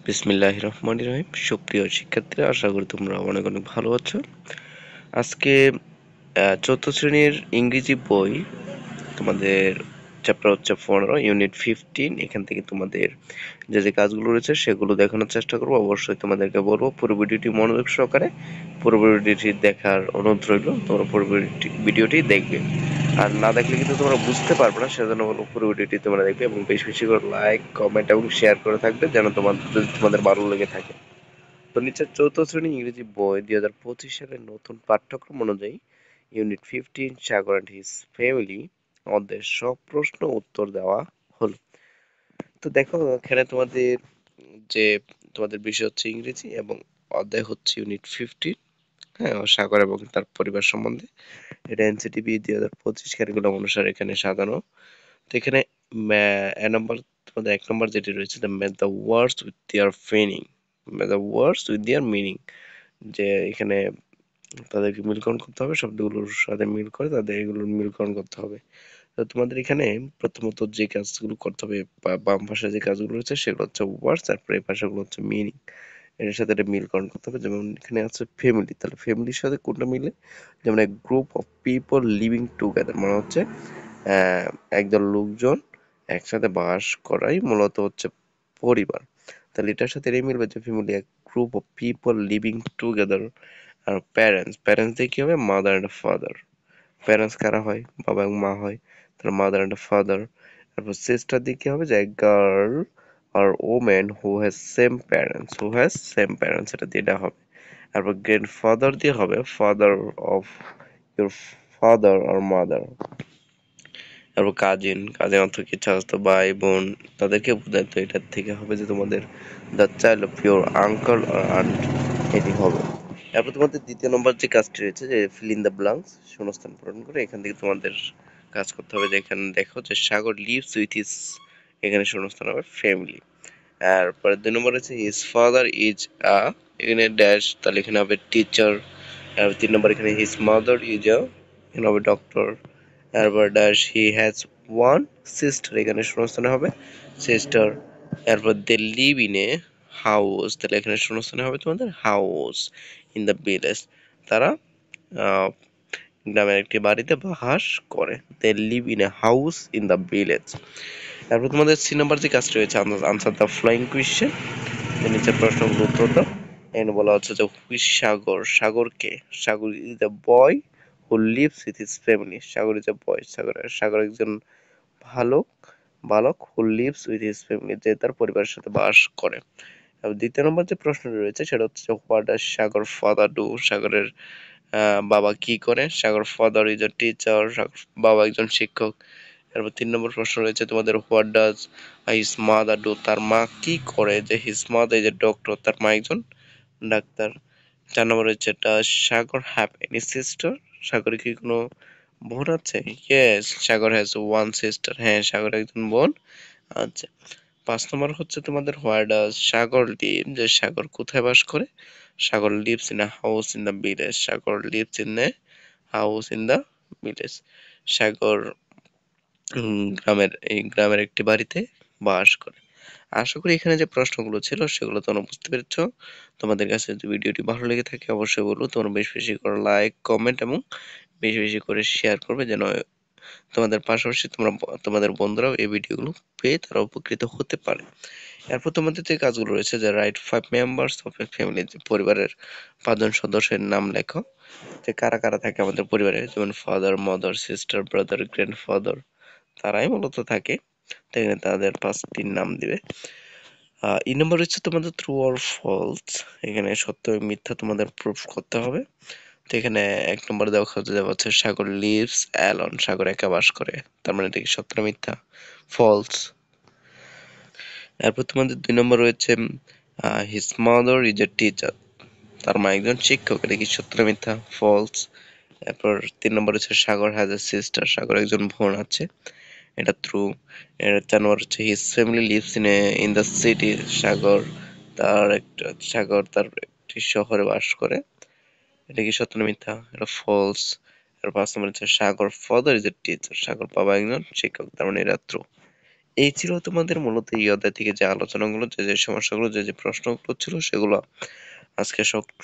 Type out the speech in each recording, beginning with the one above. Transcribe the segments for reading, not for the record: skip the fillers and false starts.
বিসমিল্লাহির রহমানির রহিম। সুপ্রিয় শিক্ষার্থীরা, আশা করি তোমরা অনেক অনেক ভালো আছো। আজকে চতুর্থ শ্রেণীর ইংরেজি বই তোমাদের চ্যাপ্টার হচ্ছে 15, ইউনিট 15। এখান থেকে তোমাদের যে যে কাজগুলো রয়েছে সেগুলো দেখানোর চেষ্টা করবো। অবশ্যই তোমাদেরকে বলবো পুরো ভিডিওটি মনোযোগ সহকারে পুরো ভিডিওটি দেখার অনুরোধ রইল। তোমরা পুরো ভিডিওটি দেখবে, আর না দেখলে কিন্তু তোমরা বুঝতে পারবে না। সেজন্য বলবো পুরো ভিডিওটি তোমরা দেখবে এবং বেশি বেশি করে লাইক, কমেন্ট এবং শেয়ার করে থাকবে, যেন তোমাদের ভালো লেগে থাকে। তো নিচে চতুর্থ শ্রেণী ইংরেজি বই 2025 সালের নতুন পাঠ্যক্রম অনুযায়ী unit 15 Sagar and his family অধ্যায়ের সব প্রশ্ন উত্তর দেওয়া হলো। তো দেখো, এখানে যে তোমাদের বিষয় হচ্ছে ইংরেজি এবং অধ্যায় হচ্ছে ইউনিট 15। হ্যাঁ, সাগর এবং তার পরিবার সম্বন্ধে। এটা এনসিটিবি 2025 ক্যারিকুলাম অনুসারে এখানে সাজানো। তো এখানে তোমাদের 1 নম্বর যেটি রয়েছে, the words with their meaning, the words with their meaning, যে এখানে তাদেরকে মিলকরণ করতে হবে, শব্দগুলোর সাথে মিল করে তাদের এগুলোর মিলকরণ করতে হবে। তো তোমাদের এখানে প্রথমত যে কাজগুলো করতে হবে, বাম পাশে যে কাজগুলো রয়েছে সেগুলো হচ্ছে ওয়ার্ডস, তারপরে এই পাশেগুলো হচ্ছে মিনিং। এটার সাথে এটা মিলকরণ করতে হবে। যেমন এখানে আছে ফ্যামিলি, তাহলে ফ্যামিলির সাথে কোনটা মিলে? যেমন এক group of people living together, মানে হচ্ছে আহ, একদল লোকজন একসাথে বাস করাই মূলত হচ্ছে পরিবার। তাহলে এটার সাথে এটাই মিলবে যে ফ্যামিলি, এক group of people living together. আর প্যারেন্টস, প্যারেন্টস দিয়ে কি হবে? Mother and father. প্যারেন্টস কারা হয়? বাবা এবং মা হয়। তাহলে মাদার অ্যান্ড ফাদার। তারপর সিস্টার দিয়ে কি হবে? যে গার্ল আর women who has same parents, who has same parents, এটা দিয়ে এটা হবে। তারপর গ্র্যান্ডফাদার দিয়ে হবে ফাদার অফ ইউর ফাদার আর মাদার। তারপর কাজিন, কাজিন অর্থ কি? চাচাতো ভাই বোন, তাদেরকে বোঝায়। তো এটার থেকে হবে যে তোমাদের the child of your uncle আর আন্ট, এটি হবে। তারপর তোমাদের দ্বিতীয় নম্বর যে কাজটি রয়েছে, যে ফিল ইন দ্য ব্লাঙ্কস, শূন্যস্থান পূরণ করে। এখান থেকে তোমাদের কাজ করতে হবে যে এখানে দেখো যে সাগর লিভস উইথ হিজ, এখানে শূন্যস্থান হবে ফ্যামিলি। আর পরে 2 নম্বর হচ্ছে হিজ ফাদার ইজ আ, এখানে ড্যাশ, তাহলে এখানে হবে টিচার। আর 3 নম্বর এখানে হিজ মাদার ইজ আ, এখানে হবে ডক্টর। তারপর dash he has one sister, এখানে শূন্যস্থানে হবে সিস্টার। তারপর দে লিভ ইন এ হাউস, তাহলে এখানে শূন্যস্থানে হবে তোমাদের হাউস ইন দ্য ভিলেজ, তারা আহ, গ্রামের একটি বাড়িতে বাস করে। They live in a house in the village. তারপর তোমাদের 3 নম্বর যে কাজটি রয়েছে, আনসার দ্য ফ্লোয়িং কোয়েশ্চেন, নিচের প্রশ্নগুলো উত্তর দাও। এখানে বলা হচ্ছে যে হুইচ সাগর, সাগর কে? Sagar is the boy who lives with his family. Sagar is a boy, Sagar একজন বালক, who lives with his family, যে তার পরিবারের সাথে বাস করে। আর 2য় নম্বর যে প্রশ্নটি রয়েছে সেটা হচ্ছে what does Sagar father do, সাগরের বাবা কি করে? সাগর ফাদার ইজ এ টিচার, বাবা একজন শিক্ষক। তারপর 3 নম্বর প্রশ্ন রয়েছে তোমাদের what does his mother do, তার মা কি করে? যে his mother is a doctor, তার মা একজন ডাক্তার। 4 নম্বর হচ্ছে does Sagar have any sister, সাগরের কি কোনো বোন আছে? Yes, Sagar has one sister, হ্যাঁ সাগর একজন বোন আছে। 5 নম্বর হচ্ছে তোমাদের হোয়ার ডাজ সাগর লিভ, যে সাগর কোথায় বাস করে? Sagar lives in a house in the village, Sagar lives in a house in the village. Sagar গ্রামের একটি বাড়িতে বাস করে। আশা করি এখানে যে প্রশ্নগুলো ছিল সেগুলো তোমরা বুঝতে পেরেছো। তোমাদের কাছে যদি ভিডিওটি ভালো লেগে থাকে অবশ্যই বলবো তোমরা বেশি বেশি করে লাইক, কমেন্ট এবং বেশি বেশি করে শেয়ার করবে, যেন তোমাদের পাশাপাশি তোমাদের বন্ধুরাও এই ভিডিওগুলো পেয়ে তারা উপকৃত হতে পারে। এরপর তোমাদের যে কাজগুলো রয়েছে, যে right 5 members of A family, পরিবারের 5 জন সদস্যের নাম লেখো। যে কারা কারা থাকে আমাদের পরিবারে, যেমন father, mother, sister, brother, grandfather, তারাই মূলত থাকে। তো এখানে তাদের 5টির নাম দিবে। 2 নম্বর হচ্ছে তোমাদের ট্রু অর ফলস, এখানে সত্য এবং মিথ্যা তোমাদের প্রুফ করতে হবে। তো এখানে 1 নম্বর দেওয়া হচ্ছে সাগর লিভস অ্যালন, সাগর একা বাস করে, তার মানে এটা কি সত্য না মিথ্যা? ফলস। এরপর তোমাদের 2 নম্বর রয়েছে his mother is a teacher, তার মা একজন শিক্ষক, এটা কি সত্য না মিথ্যা? ফলস। এরপর 3 নম্বর হচ্ছে সাগর হ্যাজ এ সিস্টার, সাগর একজন বোন আছে, এটা ট্রু। এর 4 নম্বর হচ্ছে his family lives in the city, Sagar তার একটি শহরে বাস করে, এটা কি সত্য না মিথ্যা? এটা ফলস। আর 5 নম্বর হচ্ছে সাগর ফাদার ইজ এ টিচার, সাগর বাবা একজন শিক্ষক, তার মানে এটা ট্রু। এই ছিল তোমাদের মূলত এই অধ্যায় থেকে যে আলোচনাগুলো, যে সমস্যাগুলো, যে প্রশ্নগুলো ছিল সেগুলো আজকে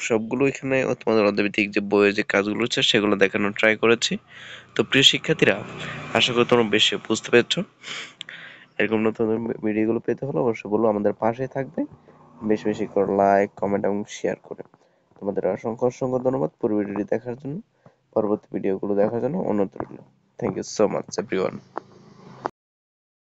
সবগুলো এখানে তোমাদের অধ্যায়ভিত্তিক যে বইয়ের যে কাজগুলো হচ্ছে সেগুলো দেখানোর ট্রাই করেছি। তো প্রিয় শিক্ষার্থীরা, আশা করি তোমরা বেশি বুঝতে পেরেছো। এরকম নতুন ভিডিওগুলো পেতে হলে অবশ্যই বলবো আমাদের পাশে থাকবে, বেশি বেশি করে লাইক, কমেন্ট এবং শেয়ার করে। তোমাদের অসংখ্য অসংখ্য ধন্যবাদ পুরো ভিডিওটি দেখার জন্য। পরবর্তী ভিডিওগুলো দেখার জন্য অনুরোধ রইল। Thank you so much everyone.